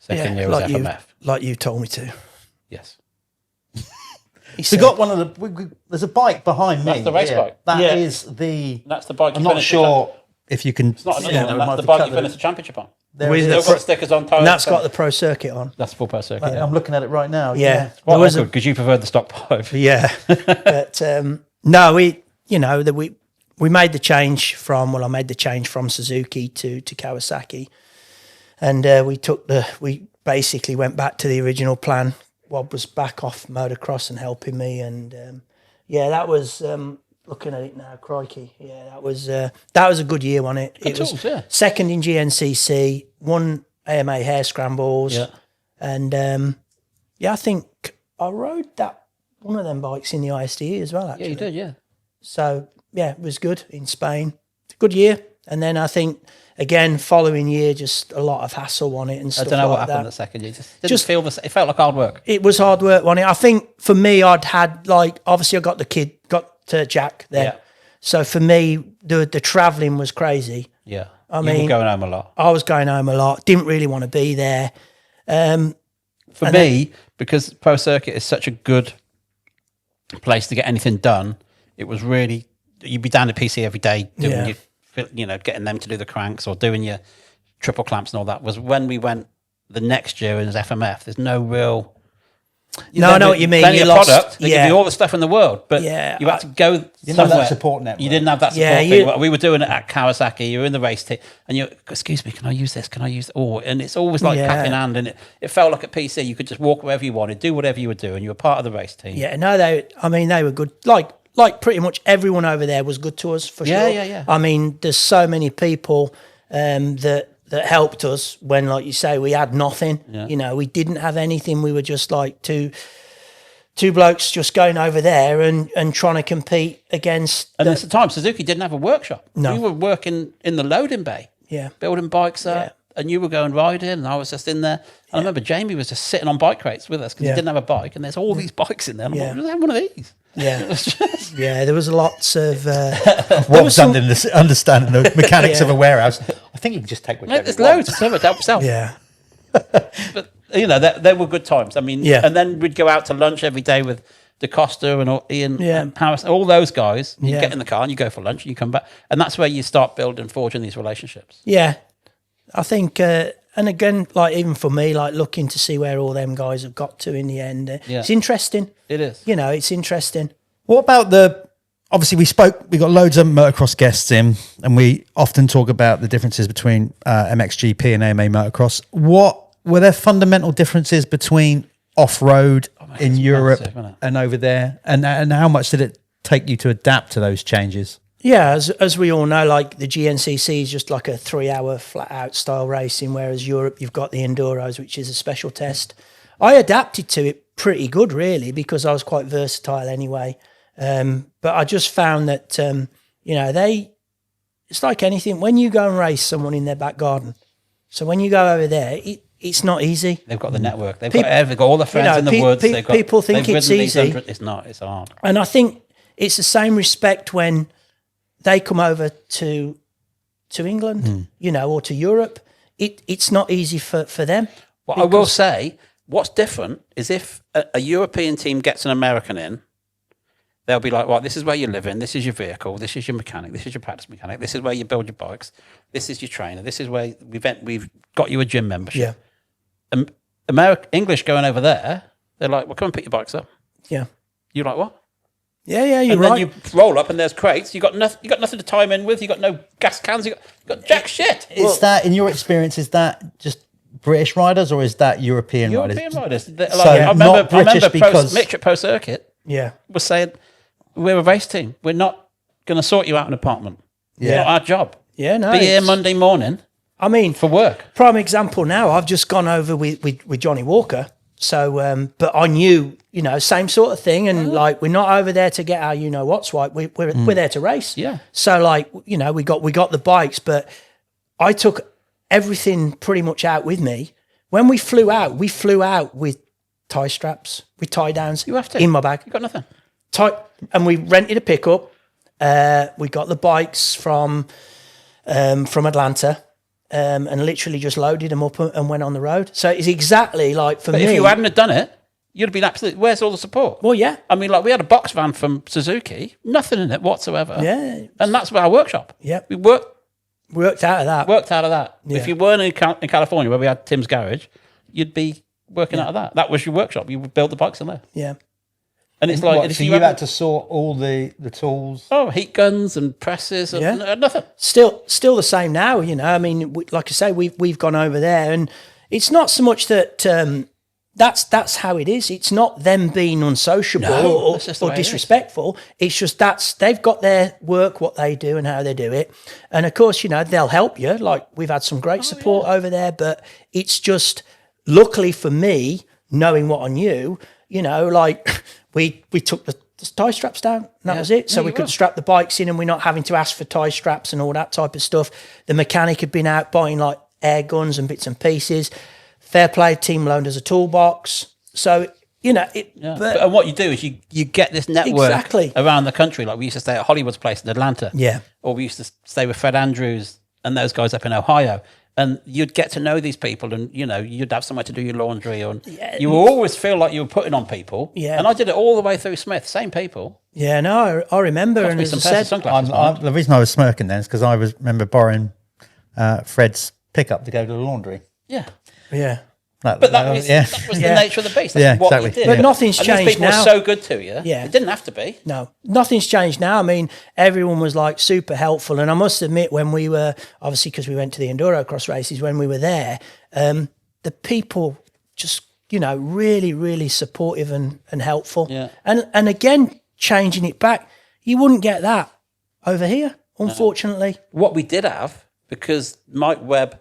Second year was FMF. Like you told me to. Yes. We got one of the... there's a bike behind me. That's the race bike. That is the... That's the bike. I'm not sure if you can... It's not another one. That's the bike you finished the championship on. We've still got stickers on. And that's got the pro circuit on. That's full pro circuit. I'm looking at it right now. Yeah. Well, awkward because you preferred the stock 5. Yeah. But no, we made the change from... I made the change from Suzuki to Kawasaki. And we basically went back to the original plan. Wob was back off motocross and helping me. And that was... looking at it now, crikey. Yeah, that was a good year, wasn't it? Good tools, yeah. Second in GNCC, won AMA Hare Scrambles. Yeah. And I think I rode one of them bikes in the ISDE as well, actually. Yeah, you did, yeah. So, yeah, it was good in Spain. Good year. And then I think, again, following year, just a lot of hassle on it and stuff like that. I don't know what happened the second year. It felt like hard work. It was hard work, wasn't it? I think for me, I'd had, obviously I got to Jack then. Yeah. So for me, the travelling was crazy. Yeah. You were going home a lot. I was going home a lot. Didn't really want to be there. For me, because Pro Circuit is such a good place to get anything done, it was really, you'd be down at PC every day doing getting them to do the cranks or doing your triple clamps and all that. Was when we went the next year as FMF, there's no real... I know what you mean. You lost product. They give you all the stuff in the world, but you had to go somewhere. You didn't have that support network. You didn't have that support thing. We were doing it at Kawasaki. You were in the race team, and you, excuse me, can I use this? Can I use? And it's always like cap in hand, and it felt like at PC you could just walk wherever you wanted, do whatever you were doing. You were part of the race team. Yeah, no, they were good. Like pretty much everyone over there was good to us for sure. Yeah. I mean, there's so many people that helped us when, like you say, we had nothing. Yeah. We didn't have anything. We were just like two blokes just going over there and trying to compete against... And at the time, Suzuki didn't have a workshop. No. We were working in the loading bay. Yeah. Building bikes up. And you were going riding, and I was just in there. And I remember Jamie was just sitting on bike crates with us because he didn't have a bike, and there's all these bikes in there. And I'm like, have one of these. Yeah. Yeah, there was lots of... What's understanding the mechanics of a warehouse? I think you can just take whichever there's loads of stuff. It helps yourself. Yeah. But, they were good times. I mean, and then we'd go out to lunch every day with DeCosta and Ian and Harris, all those guys. You get in the car and you go for lunch and you come back. And that's where you start forging these relationships. Yeah. I think, and again, like even for me, like looking to see where all them guys have got to in the end, it's interesting. It is. You know, it's interesting. What about obviously we got loads of motocross guests in, and we often talk about the differences between MXGP and AMA motocross. What were there fundamental differences between off-road in Europe and over there? And how much did it take you to adapt to those changes? Yeah, as we all know, like the GNCC is just like a 3-hour flat-out style racing, whereas Europe, you've got the Enduros, which is a special test. I adapted to it pretty good, really, because I was quite versatile anyway. But I just found that, you know, it's like anything. When you go and race someone in their back garden, so when you go over there, it's not easy. They've got the network. They've got all the friends in the woods. People think it's easy. It's not. It's hard. And I think it's the same respect when they come over to England, you know, or to Europe. It's not easy for them. Well, I will say, what's different is if a European team gets an American in, they'll be like, well, this is where you live in, this is your vehicle, this is your mechanic, this is your practice mechanic, this is where you build your bikes, this is your trainer, this is where we've got you a gym membership. Yeah. English going over there, they're like, well, come and pick your bikes up. Yeah. You're like, what? Yeah, you're and right. then you roll up and there's crates. You got nothing to time in with. You got no gas cans. You got jack shit. Is that, in your experience, is that just British riders or is that European riders? I remember Mitch at Pro Circuit was saying, we're a race team. We're not going to sort you out an apartment. It's not our job. Yeah, no. Be here Monday morning. I mean, for work. Prime example now, I've just gone over with Johnny Walker. So, but I knew, you know, same sort of thing. And like, we're not over there to get our, you know, what's right. We're there to race. Yeah. So like, you know, we got the bikes, but I took everything pretty much out with me. When we flew out with tie straps, with tie downs. You have to. In my bag. You got nothing. And we rented a pickup. We got the bikes from Atlanta. And literally just loaded them up and went on the road. So it's exactly like for me. If you hadn't have done it, you'd have been absolutely. Where's all the support? Well, yeah. I mean, like we had a box van from Suzuki, nothing in it whatsoever. Yeah. And that's our workshop. Yeah. We worked out of that. Yeah. If you weren't in California where we had Tim's garage, you'd be working out of that. That was your workshop. You would build the bikes in there. Yeah. And it's like, so you had to sort all the tools? Oh, heat guns and presses and nothing. Still the same now, you know. I mean, like I say, we've gone over there, and it's not so much that that's how it is. It's not them being unsociable or disrespectful. It's just they've got their work, what they do, and how they do it. And of course, you know, they'll help you. Like we've had some great support over there, but it's just luckily for me, knowing what I knew, you know, like. We took the tie straps down, and that was it. So we could strap the bikes in, and we're not having to ask for tie straps and all that type of stuff. The mechanic had been out buying like air guns and bits and pieces. Fair play, team loaned us a toolbox. So, you know, and what you do is you get this network around the country. Like we used to stay at Hollywood's place in Atlanta. Yeah. Or we used to stay with Fred Andrews and those guys up in Ohio. And you'd get to know these people, and you know you'd have somewhere to do your laundry, and you would always feel like you were putting on people. Yeah, and I did it all the way through Smith, same people. Yeah, no, I remember. And as I said, the reason I was smirking then is because I remember borrowing Fred's pickup to go to the laundry. Yeah, yeah. That was the nature of the beast. That's what we did. But nothing's changed these people now. were so good to you. Yeah. It didn't have to be. No, nothing's changed now. I mean, everyone was like super helpful. And I must admit, when we were, obviously because we went to the Enduro Cross races, when we were there, the people just, you know, really, really supportive and helpful. Yeah. And again, changing it back, you wouldn't get that over here, unfortunately. What we did have, because Mike Webb,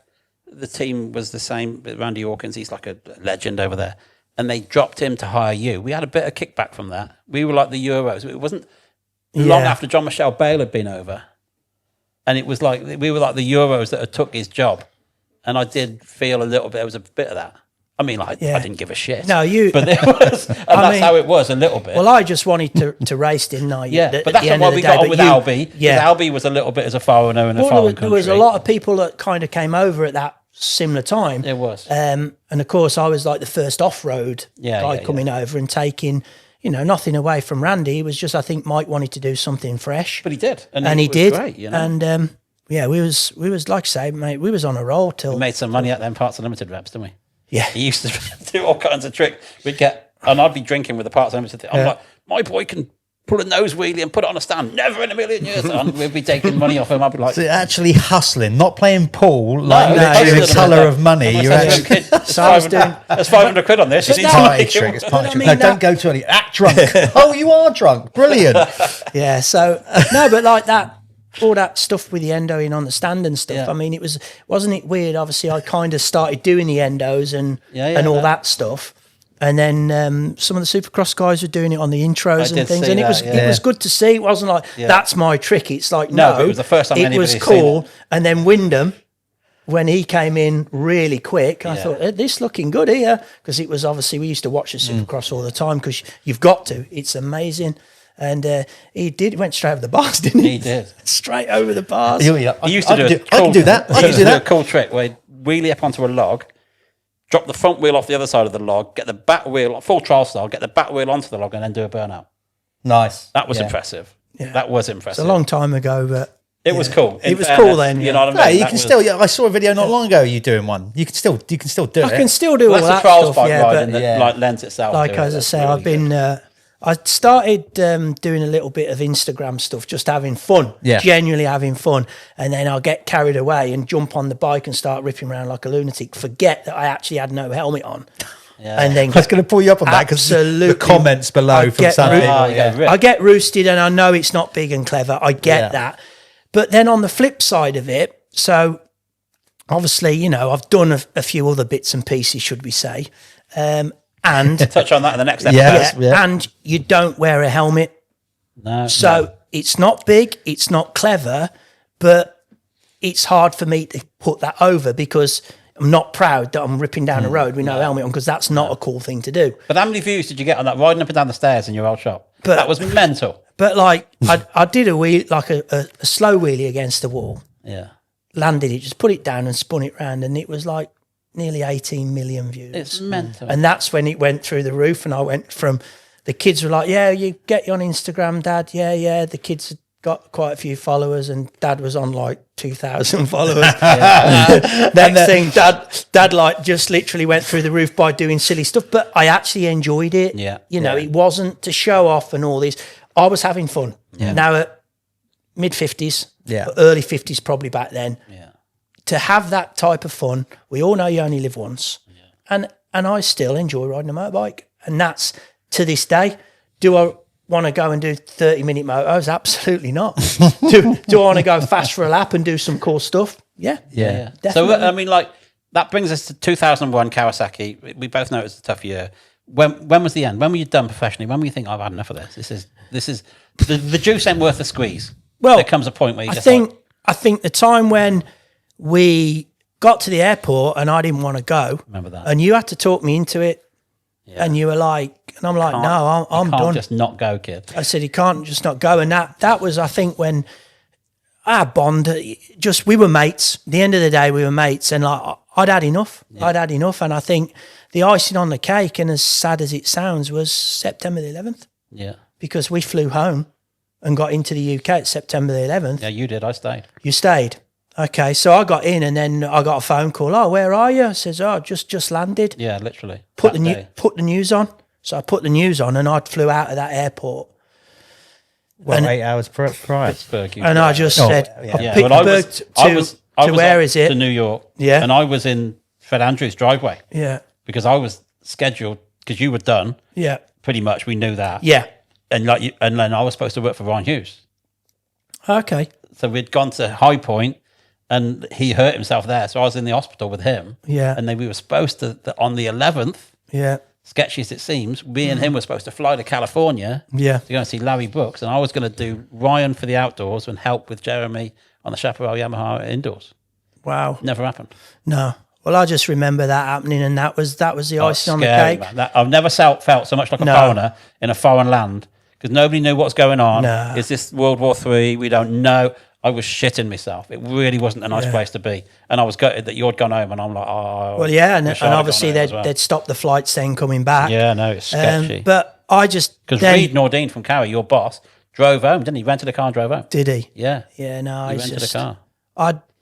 the team was the same. Randy Hawkins, he's like a legend over there. And they dropped him to hire you. We had a bit of kickback from that. We were like the Euros. It wasn't long after John Michelle Bale had been over. And it was like, we were like the Euros that had took his job. And I did feel a little bit, there was a bit of that. I mean, like, I didn't give a shit. No, but there was, and that's how it was a little bit. Well, I just wanted to race, didn't I? Yeah, but that's why we got on with Albie. Yeah. Albie was a little bit as a foreigner in a foreign country. There was a lot of people that kind of came over at that similar time. It was. And of course, I was like the first off-road guy coming over and taking, you know, nothing away from Randy. It was just, I think Mike wanted to do something fresh. But he did. And he did. Great, you know? And Yeah, we was like I say, mate, we was on a roll till We made some money at them Parts Unlimited reps, didn't we? yeah. He used to do all kinds of tricks. And I'd be drinking with the Parts Unlimited thing. I'm like, my boy can pull a nose wheelie and put it on a stand. Never in a million years. And we'd be taking money off him. I'd be like, So you're actually hustling, not playing pool, like no, literally the hustling. colour of money. You're actually So I was doing there's 500 quid on this. You need to party make it trick. It's party I trick. mean, No, that- don't go too early. Act drunk. Oh, you are drunk. Brilliant. yeah. So no, but like that, all that stuff with the endoing on the stand and stuff. Yeah. I mean, wasn't it weird? Obviously, I kind of started doing the endos and all that stuff. And then some of the Supercross guys were doing it on the intros I and did things, see and it that, was good to see. It wasn't like that's my trick. It's like No, but it was the first time it anybody's was seen cool. it. And then Wyndham, when he came in really quick, I thought this looking good here because it was obviously we used to watch the Supercross all the time because you've got to. It's amazing. And he went straight over the bars, didn't he? He did. Straight over the bars. He used to do I can do that. I can do a that. cool trick where he'd wheelie up onto a log, drop the front wheel off the other side of the log, get the back wheel, full trial style, get the back wheel onto the log and then do a burnout. Nice. That was Yeah. impressive. Yeah. That was It's impressive. a long time ago, but It was cool. It In was fairness, cool then, You know what I No, mean? you That can was- still. Yeah, I saw a video not long ago. You doing one. You can still do I it. can still do Well, all that's that a trials stuff. bike Yeah, riding but that like lends itself. like to as it. I That's say, really I've been. I started doing a little bit of Instagram stuff, just having fun, Yeah. genuinely having fun, and then I'll get carried away and jump on the bike and start ripping around like a lunatic. Forget that I actually had no helmet on, and then I was going to pull you up on that because the Absolutely. comments below I from get some rid- people. Oh, you yeah. go rip. I get roosted, and I know it's not big and clever. I get Yeah. that, but then on the flip side of it, so obviously, you know, I've done a few other bits and pieces, should we say, and touch on that in the next episode. Yeah. yeah, and you don't wear a helmet. No, So it's not big, it's not clever, but it's hard for me to put that over because I'm not proud that I'm ripping down the road with no helmet on because that's not a cool thing to do. But how many views did you get on that riding up and down the stairs in your old shop? But- that was mental. But like I did a wheel, like a slow wheelie against the wall, Yeah, landed it, just put it down and spun it round, and it was like nearly 18 million views. it's mental. And that's when it went through the roof, and I went from the kids were like, "Yeah, you get you on Instagram, Dad." Yeah. The kids had got quite a few followers, and Dad was on like 2,000 followers. Next thing, Dad like just literally went through the roof by doing silly stuff. But I actually enjoyed it. Yeah. You know, Yeah. it wasn't to show off and all this. I was having fun. Now at mid 50s, Yeah. early 50s probably back then. Yeah. To have that type of fun, we all know you only live once, and I still enjoy riding a motorbike, and that's to this day. Do I want to go and do 30-minute motos? Absolutely not. do I want to go fast for a lap and do some cool stuff? Yeah, Yeah. So, definitely. I mean, like, that brings us to 2001 Kawasaki. We both know it was a tough year. When was the end? When were you done professionally? When were you think, I've had enough of this? This is the juice ain't worth the squeeze. Well, there comes a point where you I just think like, I think the time when we got to the airport and I didn't want to go, Remember that. and you had to talk me into it, and you were like, and I'm like, no, I'm you can't done. just not go, kid. I said, you can't just not go. And that was, I think, when our bond, just we were mates. At the end of the day, we were mates. And like, I'd had enough. I'd had enough. And I think the icing on the cake, and as sad as it sounds, was September the 11th, Yeah. because we flew home and got into the UK at September the 11th. Yeah, you did. I stayed. You stayed. Okay, so I got in, and then I got a phone call. Oh, where are you? I says, oh, just landed. Yeah, literally. Put That day. put the news on. So I put the news on, and I flew out of that airport. Well, 8 hours prior. Pittsburgh. And I just said, yeah. I Yeah, picked well, I Pittsburgh was to where up is it? To New York. Yeah. And I was in Fred Andrews' driveway Yeah, because I was scheduled, because you were done, yeah, pretty much. We knew that. yeah. And like you, and then I was supposed to work for Ryan Hughes. Okay, So we'd gone to High Point and he hurt himself there. So I was in the hospital with him. Yeah. And then we were supposed to, on the 11th, yeah, sketchy as it seems, me and him were supposed to fly to California yeah. to go and see Larry Brooks. And I was going to do Ryan for the outdoors and help with Jeremy on the Chaparral Yamaha indoors. Wow. Never happened. No. Well, I just remember that happening, and that was the icing on the Scary, cake. man. I've never felt so much like a No. foreigner in a foreign land because nobody knew what's going on. No. Is this World War III? We don't know. I was shitting myself. It really wasn't a nice place to be. And I was gutted that you'd gone home and I'm like, oh. Well, yeah, and wish I'd have obviously gone home as well. they'd stopped the flights then coming back. Yeah, no, it's sketchy. But I just Because then- Reed Nordine from Cowie, your boss, drove home, didn't he? Rented a car and drove home. did he? Yeah. Yeah, no, He it's rented just a car.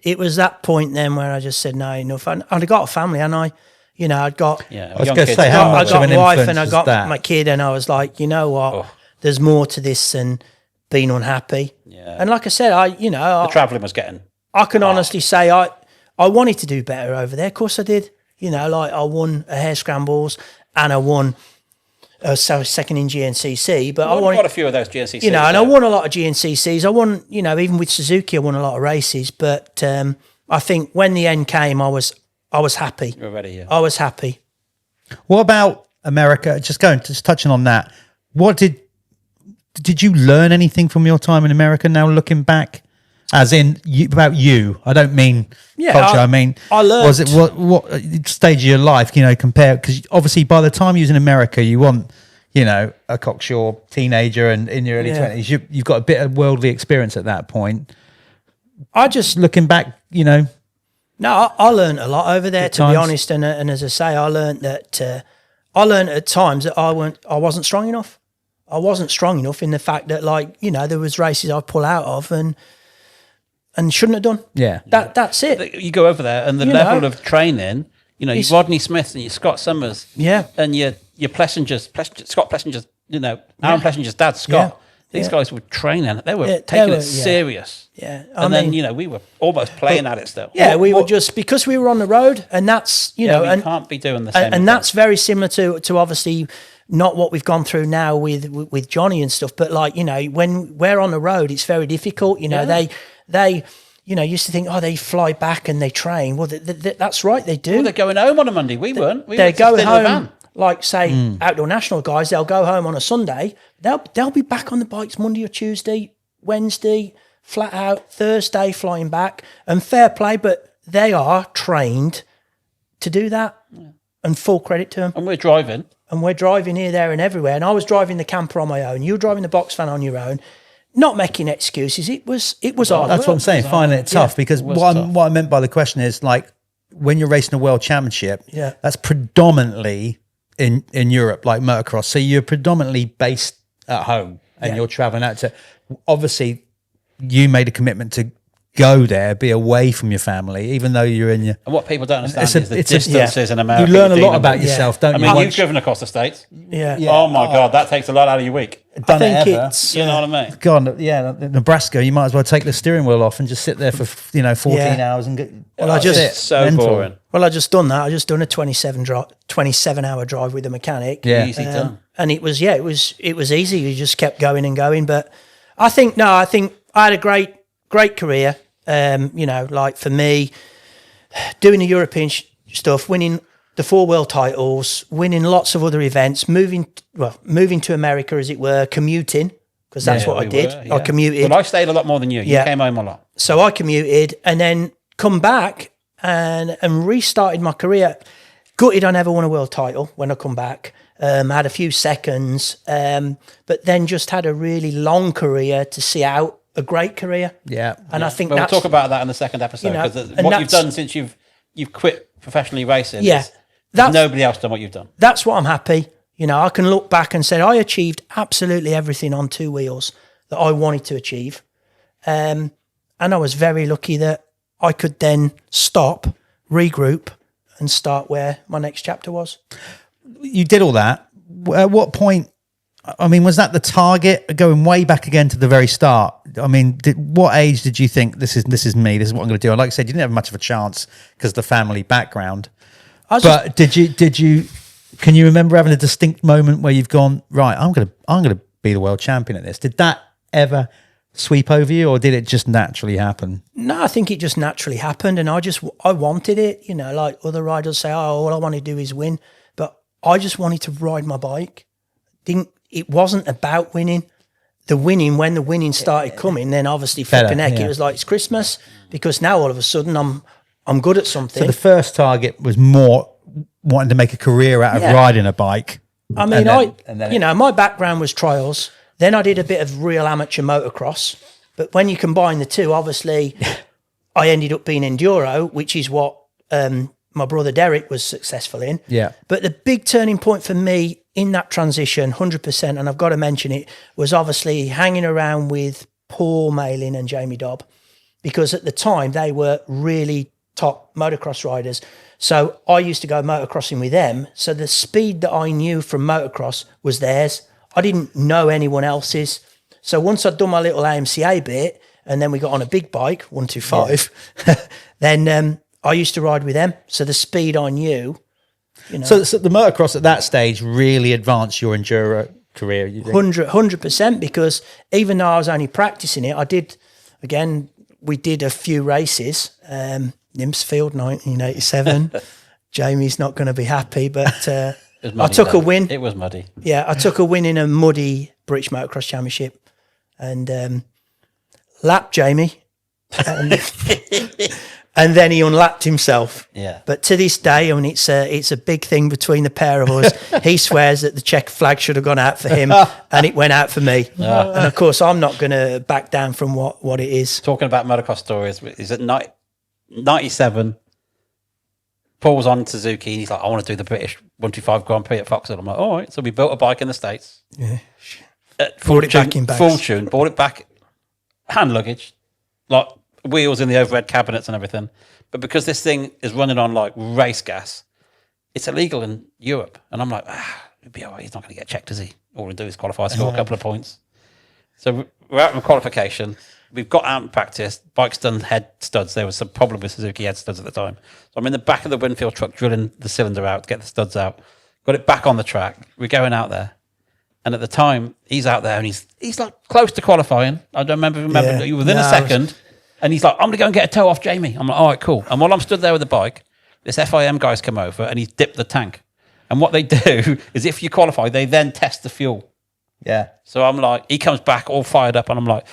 it was that point then where I just said no, enough. I'd got a family, and I'd got I was going to say how much I got of an a wife influence and I was got that? my kid, and I was like, you know what, there's more to this than being unhappy. Yeah. And like I said, the travelling was getting. I can honestly say I wanted to do better over there. Of course I did. Like I won a hare scrambles and I won second in GNCC. But I wanted quite a few of those GNCCs. and I won a lot of GNCCs. I won, even with Suzuki, I won a lot of races. But I think when the end came, I was happy. You were ready, yeah. I was happy. What about America? Just touching on that. What did you learn anything from your time in America now looking back? As in about you, I don't mean culture. I mean, I learned. Was it what stage of your life? Compare, because obviously by the time you was in America, you want a cocksure teenager and in your early 20s, you've got a bit of worldly experience at that point. I just looking back, No, I learned a lot over there, to be times. honest. And as I say, I learned that at times that I wasn't strong enough. I wasn't strong enough in the fact that, there was races I'd pull out of and shouldn't have done. Yeah. That's it. You go over there, and the level of training, your Rodney Smiths and your Scott Summers, and your Plessingers, Scott Plessinger's, Aaron Plessinger's dad, Scott. These guys were training; they were taking it serious. Yeah, then we were almost playing at it still. Yeah, we were just because we were on the road, and that's we can't be doing the same. And that's very similar to obviously not what we've gone through now with Johnny and stuff. But when we're on the road, it's very difficult. They used to think, they fly back and they train. Well, that's right, they do. Well, they're going home on a Monday. We weren't. They're going home, Outdoor National guys, they'll go home on a Sunday. They'll be back on the bikes Monday or Tuesday, Wednesday, flat out, Thursday flying back. And fair play, but they are trained to do that. Yeah. And full credit to them. And we're driving. Here, there and everywhere. And I was driving the camper on my own. You were driving the box van on your own. Not making excuses. It was hard. That's what I'm saying. Finding it tough because what I meant by the question is when you're racing a world championship, that's predominantly in Europe, like motocross. So you're predominantly based at home and you're traveling out to. Obviously, you made a commitment to go there, be away from your family, even though you're in your. And what people don't understand is the distances in America. You learn a lot about yourself, don't you? I mean, you've driven across the States. Yeah. Oh my God, that takes a lot out of your week. I think it's you know what I mean. God, Nebraska, you might as well take the steering wheel off and just sit there for 14 hours and get. Well, it's so boring. Well, I just done that. I just done a 27-hour drive with a mechanic. Yeah, easy done. And it was easy. You just kept going and going. But I think I had a great career. For me, doing the European stuff, winning the 4 world titles, winning lots of other events, moving to America, as it were, commuting, because that's what I did. I commuted. But I stayed a lot more than you. You came home a lot. So I commuted and then come back and restarted my career. Gutted I never won a world title when I come back. Had a few seconds, but then just had a really long career to see out. A great career, and I think we'll talk about that in the second episode because what you've done since you've quit professionally racing, there's nobody else done what you've done. That's what I'm happy. I can look back and say I achieved absolutely everything on 2 wheels that I wanted to achieve, and I was very lucky that I could then stop, regroup, and start where my next chapter was. You did all that. At what point? I mean, was that the target going way back again to the very start? I mean, what age did you think this is me? This is what I'm going to do? Like I said, you didn't have much of a chance because of the family background. But did you? Can you remember having a distinct moment where you've gone, right? I'm going to be the world champion at this. Did that ever sweep over you, or did it just naturally happen? No, I think it just naturally happened, and I wanted it. Like other riders say, oh, all I want to do is win, but I just wanted to ride my bike. It wasn't about winning. When the winning started coming, then obviously flipping heck, it was like it's Christmas because now all of a sudden I'm good at something. So the first target was more wanting to make a career out of riding a bike. I mean, my background was trials. Then I did a bit of real amateur motocross. But when you combine the two, obviously, I ended up being enduro, which is what my brother Derek was successful in. Yeah. But the big turning point for me in that transition, 100%, and I've got to mention it, was obviously hanging around with Paul Malin and Jamie Dobb. because at the time they were really top motocross riders. So I used to go motocrossing with them. So the speed that I knew from motocross was theirs. I didn't know anyone else's. So once I'd done my little AMCA bit, and then we got on a big bike, 125, then I used to ride with them. So the speed I knew, So the motocross at that stage really advanced your enduro career, you think? 100%, because even though I was only practicing it, we did a few races. Nymphsfield, 1987. Jamie's not going to be happy, but I took a win. It was muddy. Yeah, I took a win in a muddy British Motocross Championship and lapped Jamie. And then he unlapped himself. Yeah. But to this day, I mean, it's a big thing between the pair of us. He swears that the check flag should have gone out for him, and it went out for me. And of course, I'm not going to back down from what it is. Talking about motocross stories, is it 97? Paul's on Suzuki, and he's like, I want to do the British 125 Grand Prix at Foxhill. I'm like, all right. So we built a bike in the States. Yeah. Brought it back in bags. Full tune. Bought it back, hand luggage, like wheels in the overhead cabinets and everything. But because this thing is running on like race gas, it's illegal in Europe. And I'm like, it'd be all right. He's not going to get checked, is he? All we do is qualify, score a couple of points. So we're out in qualification. We've got out in practice. Bike's done head studs. There was some problem with Suzuki head studs at the time. So I'm in the back of the Winfield truck drilling the cylinder out to get the studs out. Got it back on the track. We're going out there. And at the time, he's out there and he's like close to qualifying. I don't remember within a second. And he's like, I'm going to go and get a tow off Jamie. I'm like, all right, cool. And while I'm stood there with the bike, this FIM guy's come over and he's dipped the tank. And what they do is if you qualify, they then test the fuel. Yeah. So I'm like, he comes back all fired up and I'm like,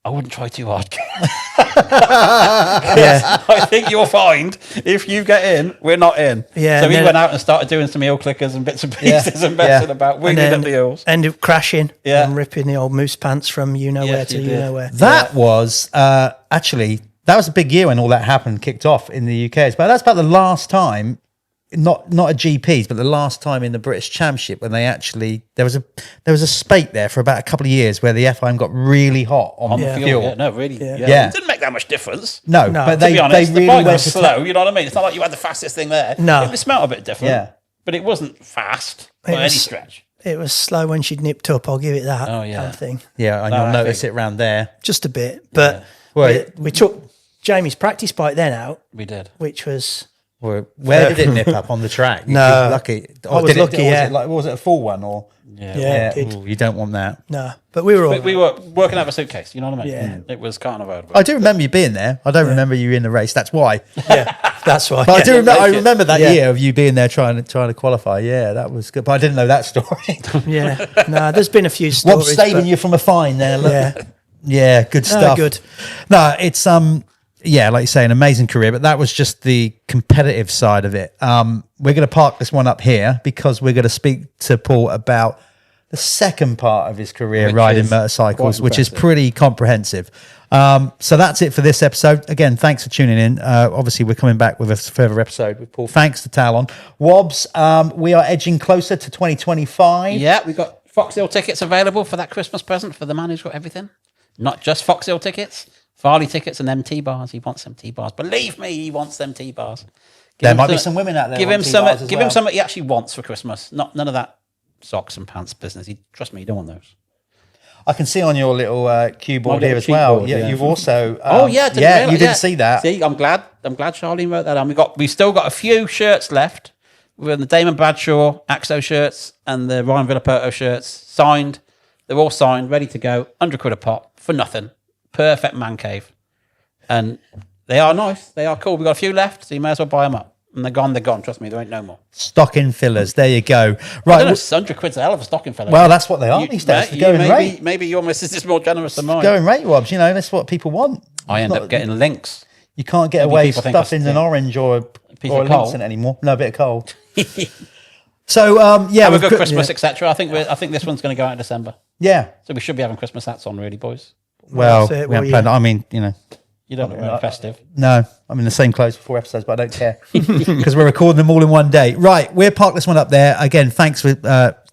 I wouldn't try too hard. I think you'll find if you get in, we're not in. Yeah, so he went out and started doing some heel clickers and bits and pieces and messing about, winging up the hills. Ended up crashing and ripping the old moose pants from where to you know where. That was actually, that was a big year when all that happened, kicked off in the UK. But that's about the last time, not at GPs, but the last time in the British Championship when they actually, there was a spate there for about a couple of years where the FIM got really hot on the fuel. Yeah, no, really. Yeah. It didn't make that much difference. No, but to be honest, they really the bike went was slow, you know what I mean? It's not like you had the fastest thing there. No. It smelled a bit different. Yeah. But it wasn't fast by any stretch. It was slow when she'd nipped up, I'll give it that. Oh, yeah. Kind of thing. Yeah, and you'll notice it round there. Just a bit. But we took Jamie's practice bike then out. We did. Which was... Where did it nip up on the track? No. Lucky. I was lucky, Was it a full one? Or Yeah. Ooh, you don't want that. No. But we were all We were working out of a suitcase, you know what I mean? Yeah. It was kind of over. I do remember you being there. I don't remember you in the race. That's why. that's why. But I remember that year of you being there trying to qualify. Yeah, that was good. But I didn't know that story. Yeah. No, there's been a few stories. What's saving you from a fine there? Look. Yeah. Yeah, good stuff. Good. No, it's like you say, an amazing career, but that was just the competitive side of it. We're going to park this one up here because we're going to speak to Paul about the second part of his career, riding motorcycles, which is pretty comprehensive. So that's it for this episode. Again, thanks for tuning in. Obviously, we're coming back with a further episode with Paul. Thanks to Talon. Wobbs, we are edging closer to 2025. Yeah, we've got Foxhill tickets available for that Christmas present for the man who's got everything. Not just Foxhill tickets, Farley tickets and them T-bars. He wants them T-bars. Believe me, he wants them T-bars. There might be some women out there. Give him something he actually wants for Christmas. None of that socks and pants business. Trust me, you don't want those. I can see on your little cue board here as well. Board, you've also. You didn't see that. See, I'm glad Charlene wrote that down. We've still got a few shirts left. We're in the Damon Bradshaw Axo shirts and the Ryan Villaperto shirts signed. They're all signed, ready to go. £100 a pop for nothing. Perfect man cave. And they are nice. They are cool. We've got a few left, so you may as well buy them up. And they're gone. Trust me, there ain't no more. Stocking fillers. There you go. Right. £100's a hell of a stocking filler. Well, that's what they are these days. Rate. Maybe your missus is more generous than mine. Going rate, Wobbs. That's what people want. I end up getting links. You can't get away stuffing an orange or a Lincoln anymore. No, a bit of coal. So, have a good Christmas, etc. I think this one's going to go out in December. Yeah. So we should be having Christmas hats on, really, boys. Well, we haven't planned. I mean, You don't look very festive. No, I'm in the same clothes for 4 episodes, but I don't care because we're recording them all in one day. Right, we'll park this one up there. Again, thanks for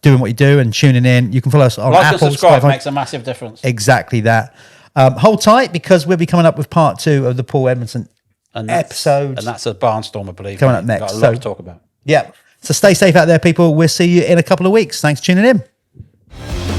doing what you do and tuning in. You can follow us on Apple. Like and subscribe makes a massive difference. Exactly that. Hold tight, because we'll be coming up with part 2 of the Paul Edmondson episode. And that's a barnstorm, I believe. Coming up next. Got a lot to talk about. Yeah. So stay safe out there, people. We'll see you in a couple of weeks. Thanks for tuning in.